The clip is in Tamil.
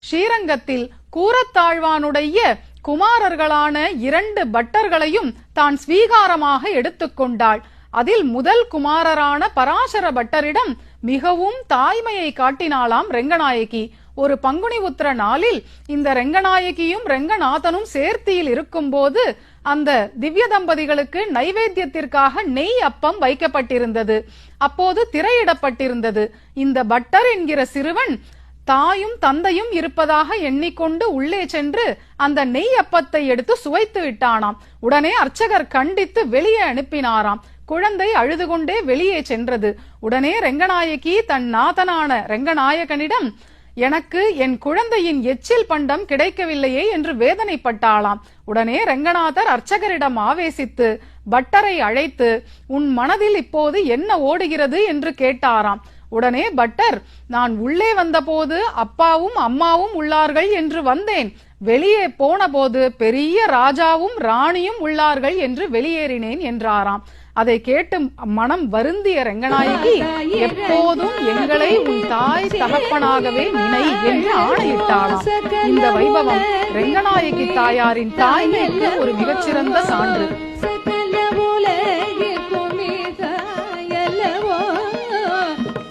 ஸ்ரீரங்கத்தில் கூரத்தாழ்வானுடைய குமாரர்களான 2 பட்டர்களையும் தான் ஸ்வீகாரமாக எடுத்துக்கொண்டாள். அதில் முதல் குமாரரான பராசர பட்டரிடம் மிகவும் தாய்மையை காட்டினாளாம் ரெங்கநாயகி. ஒரு பங்குனி உத்திர நாளில் இந்த ரெங்கநாயகியும் ரெங்கநாதனும் சேர்த்தியில் இருக்கும் போது அந்த திவ்ய தம்பதிகளுக்கு நைவேத்தியத்திற்காக நெய் அப்பம் வைக்கப்பட்டிருந்தது. அப்போது திரையிடப்பட்டிருந்தது. இந்த பட்டர் என்கிற சிறுவன் தாயும் தந்தையும் இருப்பதாக எண்ணிக்கொண்டு உள்ளே சென்று அந்த நெய் அப்பத்தை எடுத்து சுவைத்து விட்டானாம். உடனே அர்ச்சகர் கண்டித்து வெளியே அனுப்பினாராம். குழந்தை அழுது கொண்டே வெளியே சென்றது. உடனே ரெங்கநாயகி தன் நாதனான ரெங்கநாயகனிடம், எனக்கு என் குழந்தையின் எச்சில் பண்டம் கிடைக்கவில்லையே என்று வேதனைப்பட்டாளாம். உடனே ரெங்கநாதர் அர்ச்சகரிடம் ஆவேசித்து பட்டரை அழைத்து, உன் மனதில் இப்போது என்ன ஓடுகிறது என்று கேட்டாராம். உடனே பட்டர், நான் உள்ளே வந்தபோது அப்பாவும் அம்மாவும் உள்ளார்கள் என்று வந்தேன். வெளியே போன போது பெரிய ராஜாவும் ராணியும் உள்ளார்கள் என்று வெளியேறினேன் என்றாராம். அதை கேட்டு மனம் வருந்திய ரெங்கநாயகி, எப்போதும் எங்களை உன் தாய் தகப்பனாகவே நினை என்று ஆணையிட்டாராம். இந்த வைபவம் ரெங்கநாயகி தாயாரின் தாய்மைக்கு ஒரு மிகச்சிறந்த சான்று.